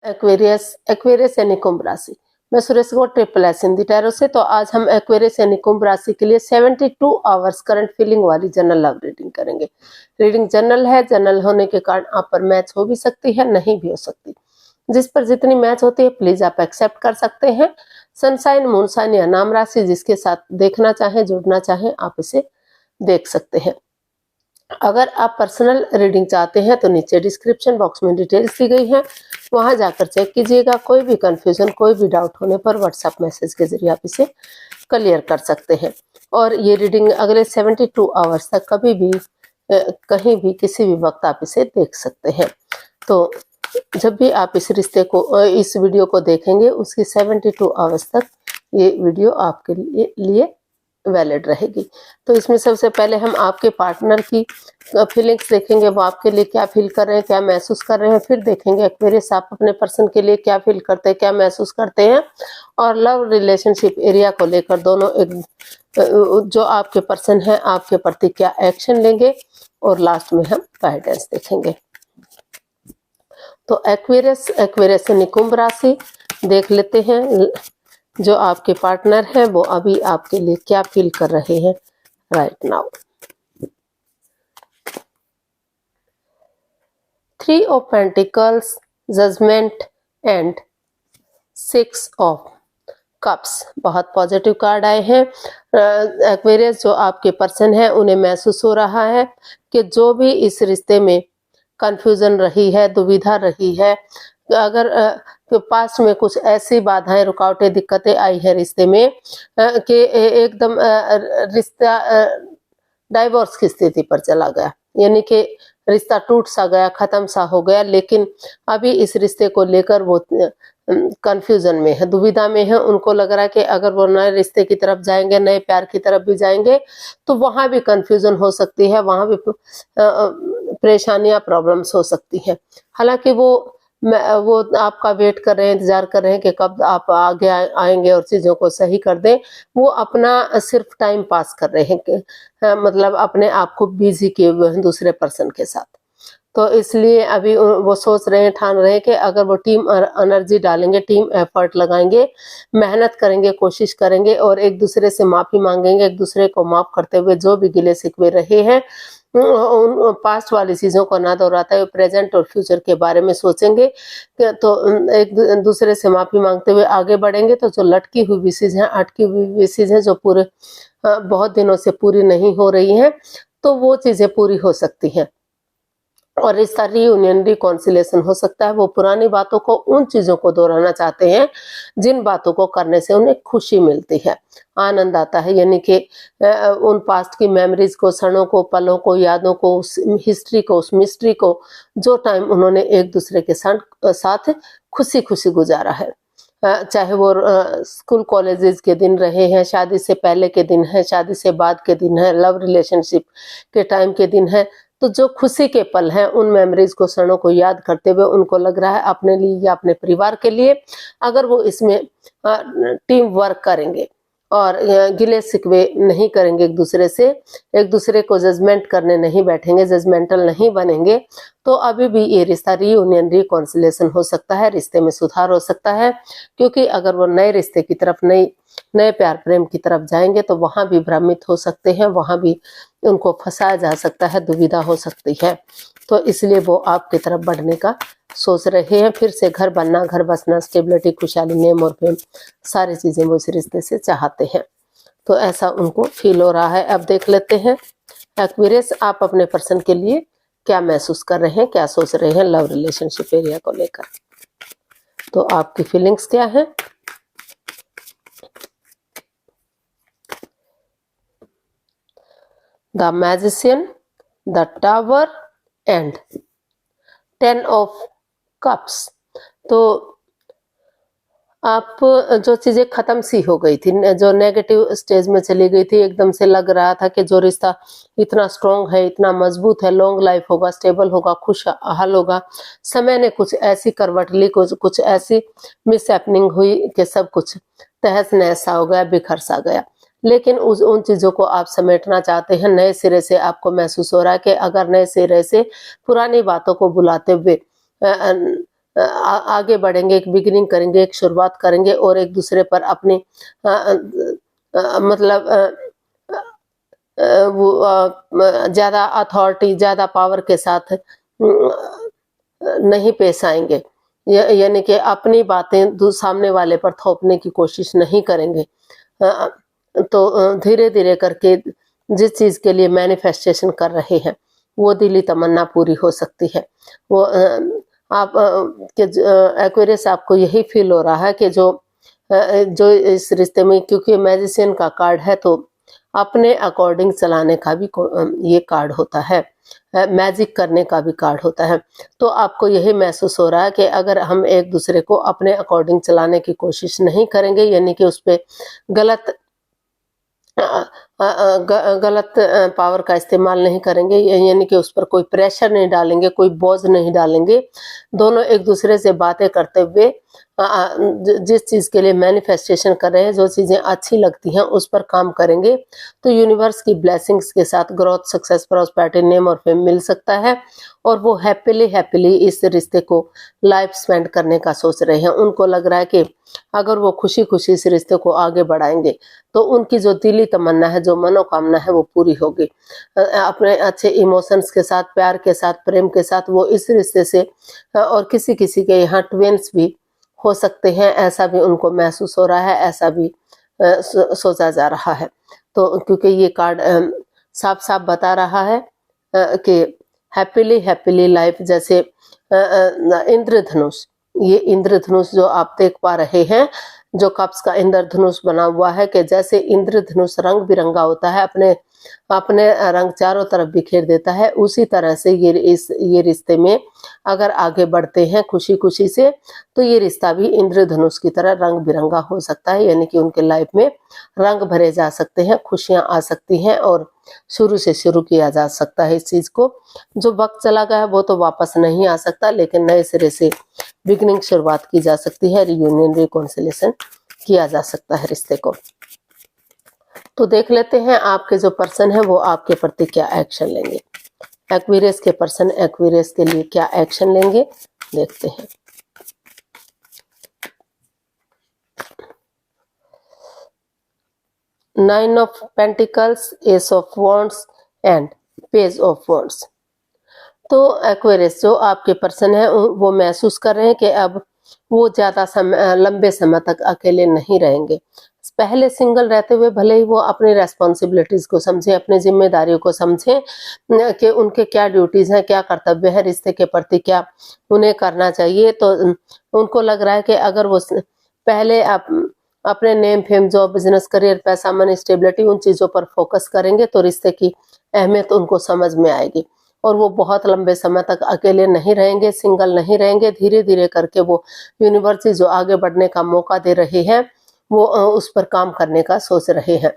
Aquarius Aquarius यानी कुंभ राशि। मैं Suresh Gaur triple S Hindi tarot से। तो आज हम एक्वेरियस यानी कुंभ राशि के लिए 72 आवर्स करंट फीलिंग वाली जनरल लव रीडिंग करेंगे। रीडिंग जनरल है, जनरल होने के कारण आप पर मैच हो भी सकती है, नहीं भी हो सकती। जिस पर जितनी मैच होती है प्लीज आप एक्सेप्ट कर सकते हैं। सनसाइन, मूनसाइन या नाम राशि जिसके साथ देखना चाहें, जुड़ना चाहें, आप इसे देख सकते हैं। अगर आप पर्सनल रीडिंग चाहते हैं तो नीचे डिस्क्रिप्शन बॉक्स में डिटेल्स दी गई है, वहां जाकर चेक कीजिएगा। कोई भी कंफ्यूजन, कोई भी डाउट होने पर व्हाट्सएप मैसेज के जरिए आप इसे क्लियर कर सकते हैं। और ये रीडिंग अगले 72 आवर्स तक कभी भी कहीं भी किसी भी वक्त आप इसे देख सकते हैं। तो जब भी आप इस रिश्ते को इस वीडियो को देखेंगे उसकी 72 आवर्स तक ये वीडियो आपके लिए वैलिड रहेगी। तो इसमें सबसे पहले हम आपके पार्टनर की फीलिंग्स देखेंगे, वो आपके लिए क्या फील कर रहे हैं, क्या महसूस कर रहे हैं। फिर देखेंगे एक्वेरियस आप अपने पर्सन के लिए क्या फील करते हैं, क्या महसूस करते हैं। और लव रिलेशनशिप एरिया को लेकर दोनों एक जो आपके पर्सन है आपके प्रति क्या एक्शन लेंगे। और लास्ट में हम गाइडेंस देखेंगे। तो एक्वेरियस यानी कुंभ राशि देख लेते हैं। जो आपके पार्टनर है वो अभी आपके लिए क्या फील कर रहे हैं right now. 3 of pentacles, judgement and 6 of cups. बहुत पॉजिटिव कार्ड आए हैं। एक्वेरियस जो आपके पर्सन है उन्हें महसूस हो रहा है कि जो भी इस रिश्ते में कंफ्यूजन रही है, दुविधा रही है, अगर तो पास्ट में कुछ ऐसी बाधाएं, रुकावटें, दिक्कतें आई है रिश्ते में कि एकदम रिश्ता डाइवोर्स की स्थिति पर चला गया, यानी कि रिश्ता टूट सा गया, खत्म सा हो गया। लेकिन अभी इस रिश्ते को लेकर वो कंफ्यूजन में है, दुविधा में है। उनको लग रहा है कि अगर वो नए रिश्ते की तरफ जाएंगे, नए प्यार की तरफ भी जाएंगे तो वहां भी कंफ्यूजन हो सकती है, वहां भी परेशानियां, प्रॉब्लम्स हो सकती है। हालांकि वो आपका वेट कर रहे हैं, इंतजार कर रहे हैं कि कब आप आगे आएंगे और चीजों को सही कर दें। वो अपना सिर्फ टाइम पास कर रहे हैं कि मतलब अपने आप को बिजी किए हुए हैं दूसरे पर्सन के साथ। तो इसलिए अभी वो सोच रहे हैं, ठान रहे हैं कि अगर वो टीम एनर्जी डालेंगे, टीम एफर्ट लगाएंगे, मेहनत करेंगे, कोशिश करेंगे और एक दूसरे से माफी मांगेंगे, एक दूसरे को माफ करते हुए जो भी गिले शिकवे रहे हैं उन पास्ट वाली चीजों को ना दोहराते हुए प्रेजेंट और फ्यूचर के बारे में सोचेंगे। तो एक दूसरे से माफी मांगते हुए आगे बढ़ेंगे। तो जो लटकी हुई विशेष हैं, अटकी हुई विशेष हैं, जो पूरे बहुत दिनों से पूरी नहीं हो रही हैं, तो वो चीजें पूरी हो सकती हैं और इसका रीयूनियन, रिकॉन्सिलेशन हो सकता है। वो पुरानी बातों को, उन चीजों को दोहराना चाहते हैं जिन बातों को करने से उन्हें खुशी मिलती है, आनंद आता है। यानी कि उन पास्ट की मेमोरीज को, क्षणों को, पलों को, यादों को, उस हिस्ट्री को, उस मिस्ट्री को, जो टाइम उन्होंने एक दूसरे के साथ खुशी खुशी गुजारा है। चाहे वो स्कूल कॉलेजेस के दिन रहे हैं, शादी से पहले के दिन है, शादी से बाद के दिन है, लव रिलेशनशिप के टाइम के दिन है। तो जो खुशी के पल हैं उन मेमोरीज को, क्षणों को याद करते हुए उनको लग रहा है अपने लिए या अपने परिवार के लिए अगर वो इसमें टीम वर्क करेंगे और गिले शिकवे नहीं करेंगे एक दूसरे से, एक दूसरे को जजमेंट करने नहीं बैठेंगे, जजमेंटल नहीं बनेंगे, तो अभी भी ये रिश्ता रीयूनियन, रिकॉन्सिलेशन हो सकता है, रिश्ते में सुधार हो सकता है। क्योंकि अगर वो नए रिश्ते की तरफ, नए प्यार प्रेम की तरफ जाएंगे तो वहां भी भ्रमित हो सकते हैं, वहां भी उनको फंसाया जा सकता है, दुविधा हो सकती है। तो इसलिए वो आपकी तरफ बढ़ने का सोच रहे हैं। फिर से घर बनना, घर बसना, स्टेबिलिटी, खुशहाली, नेम और फेम, सारी चीजें वो इस रिश्ते से चाहते हैं। तो ऐसा उनको फील हो रहा है। अब देख लेते हैं एक्वेरियस आप अपने पर्सन के लिए क्या महसूस कर रहे हैं, क्या सोच रहे हैं लव रिलेशनशिप एरिया को लेकर। तो आपकी फीलिंग्स क्या है। The magician, the tower and 10 of cups. तो आप जो चीजें खत्म सी हो गई थी, जो नेगेटिव स्टेज में चली गई थी, एकदम से लग रहा था कि जो रिश्ता इतना स्ट्रॉन्ग है, इतना मजबूत है, लॉन्ग लाइफ होगा, स्टेबल होगा, खुशहाल होगा, समय ने कुछ ऐसी करवट ली, कुछ ऐसी मिसहैपनिंग हुई कि सब कुछ तहस नहस सा हो गया, बिखर सा गया। लेकिन उन चीजों को आप समेटना चाहते हैं। नए सिरे से आपको महसूस हो रहा है कि अगर नए सिरे से पुरानी बातों को बुलाते हुए आगे बढ़ेंगे, एक बिगिनिंग करेंगे, एक शुरुआत करेंगे और एक दूसरे पर अपनी मतलब ज़्यादा अथॉरिटी, ज़्यादा पावर के साथ नहीं पेश आएंगे, यानी कि अपनी बातें सामने वाले पर थोपने की कोशिश नहीं करेंगे। तो धीरे धीरे करके जिस चीज़ के लिए मैनिफेस्टेशन कर रहे हैं वो दिली तमन्ना पूरी हो सकती है। वो आप एक्वेरियस आपको यही फील हो रहा है कि जो इस रिश्ते में, क्योंकि मैजिशियन का कार्ड है तो अपने अकॉर्डिंग चलाने का भी ये कार्ड होता है, मैजिक करने का भी कार्ड होता है। तो आपको यही महसूस हो रहा है कि अगर हम एक दूसरे को अपने अकॉर्डिंग चलाने की कोशिश नहीं करेंगे, यानी कि उस पे गलत गलत पावर का इस्तेमाल नहीं करेंगे, यानी कि उस पर कोई प्रेशर नहीं डालेंगे, कोई बोझ नहीं डालेंगे, दोनों एक दूसरे से बातें करते हुए जिस चीज़ के लिए मैनिफेस्टेशन कर रहे हैं, जो चीज़ें अच्छी लगती हैं उस पर काम करेंगे, तो यूनिवर्स की ब्लेसिंग्स के साथ ग्रोथ, सक्सेस, प्रॉस्पेरिटी, नेम और फेम मिल सकता है और वो हैप्पीली इस रिश्ते को लाइफ स्पेंड करने का सोच रहे हैं। उनको लग रहा है कि अगर वो खुशी-खुशी इस रिश्ते को आगे बढ़ाएँगे तो उनकी जो दिली तमन्ना है, जो मनोकामना है वो पूरी होगी। अपने अच्छे इमोशंस के साथ, प्यार के साथ, प्रेम के साथ वो इस रिश्ते से और किसी-किसी के यहाँ ट्विन्स भी हो सकते हैं, ऐसा भी उनको महसूस हो रहा है, ऐसा भी सोचा जा रहा है। तो क्योंकि ये कार्ड साफ-साफ बता रहा है कि हैप्पीली लाइफ, जैसे इंद्रधनुष, ये इंद्रधनुष जो आप देख पा रहे हैं, जो कप्स का इंद्रधनुष बना हुआ है, कि जैसे इंद्रधनुष रंग बिरंगा होता है, अपने अपने रंग चारों तरफ बिखेर देता है, उसी तरह से ये रिश्ते में अगर आगे बढ़ते हैं खुशी खुशी से, तो ये रिश्ता भी इंद्रधनुष की तरह रंग बिरंगा हो सकता है, यानी कि उनके लाइफ में रंग भरे जा सकते हैं, खुशियां आ सकती हैं और शुरू से शुरू किया जा सकता है इस चीज को। जो वक्त चला गया है वो तो वापस नहीं आ सकता, लेकिन नए सिरे से बिगनिंग, शुरुआत की जा सकती है, रियूनियन, रिकॉन्सिलेशन किया जा सकता है रिश्ते को। तो देख लेते हैं आपके जो पर्सन है वो आपके प्रति क्या एक्शन लेंगे। एक्वेरियस के पर्सन एक्वेरियस के लिए क्या एक्शन लेंगे, देखते हैं। Nine of pentacles, S of wands and page of wands. तो एक्वेरियस जो आपके पर्सन है वो महसूस कर रहे हैं कि अब वो ज्यादा लंबे समय तक अकेले नहीं रहेंगे। पहले सिंगल रहते हुए भले ही वो अपनी रेस्पॉन्सिबिलिटीज को समझें, अपनी जिम्मेदारियों को समझें कि उनके क्या ड्यूटीज हैं, क्या कर्तव्य है, रिश्ते के प्रति क्या उन्हें करना चाहिए। तो उनको लग रहा है कि अगर वो पहले अपने name, fame, job, business, career, पैसा, मनी, स्टेबिलिटी, उन चीजों पर फोकस करेंगे तो रिश्ते की अहमियत उनको समझ में आएगी और वो बहुत लंबे समय तक अकेले नहीं रहेंगे, सिंगल नहीं रहेंगे। धीरे धीरे करके वो यूनिवर्स जो आगे बढ़ने का मौका दे रहे हैं वो उस पर काम करने का सोच रहे हैं।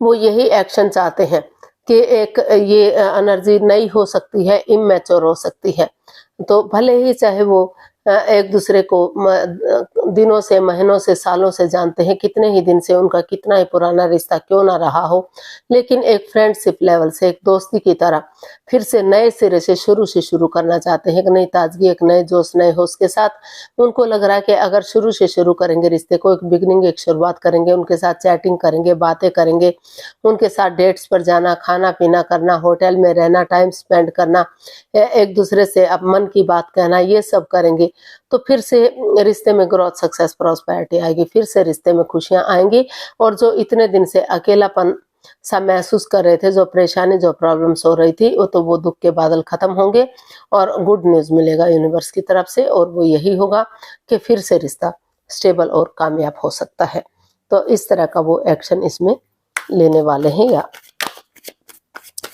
वो यही एक्शन चाहते हैं कि एक ये एनर्जी नई हो सकती है, इमैच्योर हो सकती है। तो भले ही चाहे वो एक दूसरे को दिनों से, महीनों से, सालों से जानते हैं, कितने ही दिन से उनका कितना ही पुराना रिश्ता क्यों ना रहा हो, लेकिन एक फ्रेंडशिप लेवल से, एक दोस्ती की तरह फिर से नए सिरे से शुरू करना चाहते हैं, एक नई ताजगी, एक नए जोश, नए होश के साथ। उनको लग रहा है कि अगर शुरू से शुरू करेंगे रिश्ते को, एक बिगनिंग, एक शुरुआत करेंगे, उनके साथ चैटिंग करेंगे, बातें करेंगे, उनके साथ डेट्स पर जाना, खाना पीना करना, होटल में रहना, टाइम स्पेंड करना, एक दूसरे से अब मन की बात कहना, ये सब करेंगे तो फिर से रिश्ते में ग्रोथ, सक्सेस, प्रॉस्पेरिटी आएगी, फिर से रिश्ते में खुशियां आएंगी और जो इतने दिन से अकेलापन सा महसूस कर रहे थे, जो परेशानी, जो प्रॉब्लम्स हो रही थी, वो दुख के बादल खत्म होंगे और गुड न्यूज मिलेगा यूनिवर्स की तरफ से और वो यही होगा कि फिर से रिश्ता स्टेबल और कामयाब हो सकता है। तो इस तरह का वो एक्शन इसमें लेने वाले हैं या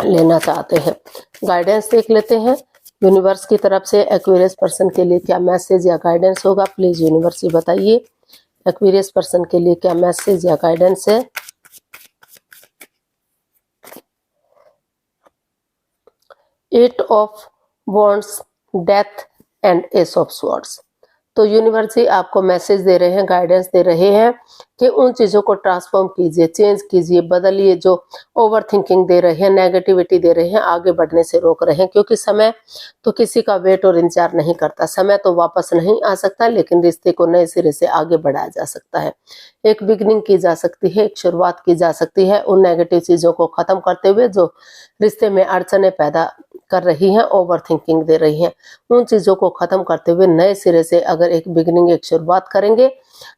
लेना चाहते हैं। गाइडेंस देख लेते हैं यूनिवर्स की तरफ से एक्वेरियस पर्सन के लिए क्या मैसेज या गाइडेंस होगा। प्लीज यूनिवर्स ही बताइए एक्वेरियस पर्सन के लिए क्या मैसेज या गाइडेंस है। Eight of wands, death and ace of swords. तो यूनिवर्स ही आपको मैसेज दे रहे हैं, गाइडेंस दे रहे हैं कि उन चीज़ों को ट्रांसफॉर्म कीजिए, चेंज कीजिए, बदलिए। जो ओवर थिंकिंग दे रहे हैं, नेगेटिविटी दे रहे हैं, आगे बढ़ने से रोक रहे हैं, क्योंकि समय तो किसी का वेट और इंतजार नहीं करता। समय तो वापस नहीं आ सकता, लेकिन रिश्ते को नए सिरे से आगे बढ़ाया जा सकता है। एक बिगनिंग की जा सकती है, एक शुरुआत की जा सकती है उन नेगेटिव चीज़ों को ख़त्म करते हुए जो रिश्ते में अड़चनें पैदा कर रही हैं, ओवर थिंकिंग दे रही हैं। उन चीज़ों को ख़त्म करते हुए नए सिरे से अगर एक बिगनिंग, एक शुरुआत करेंगे,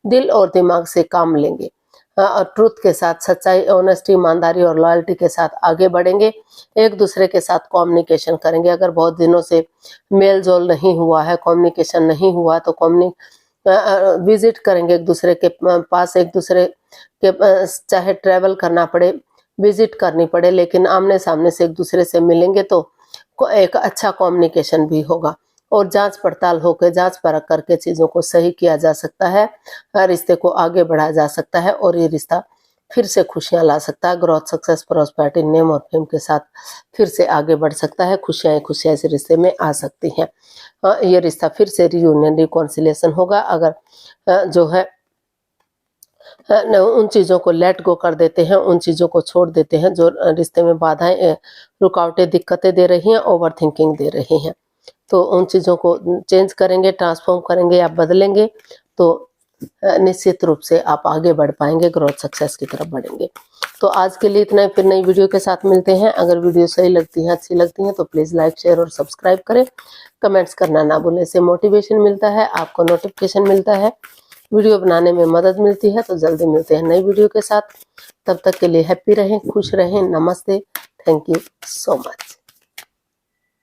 दिल और दिमाग से काम लेंगे, ट्रुथ के साथ, सच्चाई, ऑनेस्टी, ईमानदारी और लॉयल्टी के साथ आगे बढ़ेंगे, एक दूसरे के साथ कम्युनिकेशन करेंगे। अगर बहुत दिनों से मेल जोल नहीं हुआ है, कम्युनिकेशन नहीं हुआ, तो विजिट करेंगे एक दूसरे के पास, एक दूसरे के चाहे ट्रैवल करना पड़े, विजिट करनी पड़े, लेकिन आमने सामने से एक दूसरे से मिलेंगे तो एक अच्छा कम्युनिकेशन भी होगा और जांच पड़ताल होकर, जांच परख करके चीज़ों को सही किया जा सकता है, रिश्ते को आगे बढ़ाया जा सकता है और ये रिश्ता फिर से खुशियां ला सकता है। ग्रोथ, सक्सेस, प्रॉस्पेरिटी, नेम और फेम के साथ फिर से आगे बढ़ सकता है। खुशियां खुशियां इस रिश्ते में आ सकती हैं। ये रिश्ता फिर से रियूनियन, रिकॉन्सिलेशन होगा अगर जो है उन चीज़ों को लेट गो कर देते हैं, उन चीज़ों को छोड़ देते हैं जो रिश्ते में बाधाएं, रुकावटें, दिक्कतें दे रही हैं, ओवर थिंकिंग दे रही हैं। तो उन चीज़ों को चेंज करेंगे, ट्रांसफॉर्म करेंगे या बदलेंगे तो निश्चित रूप से आप आगे बढ़ पाएंगे, ग्रोथ, सक्सेस की तरफ बढ़ेंगे। तो आज के लिए इतना ही, फिर नई वीडियो के साथ मिलते हैं। अगर वीडियो सही लगती है, अच्छी लगती है तो प्लीज़ लाइक, शेयर और सब्सक्राइब करें। कमेंट्स करना ना भूलें, इससे मोटिवेशन मिलता है, आपको नोटिफिकेशन मिलता है, वीडियो बनाने में मदद मिलती है। तो जल्दी मिलते हैं नई वीडियो के साथ। तब तक के लिए हैप्पी रहें, खुश रहें। नमस्ते, थैंक यू सो मच।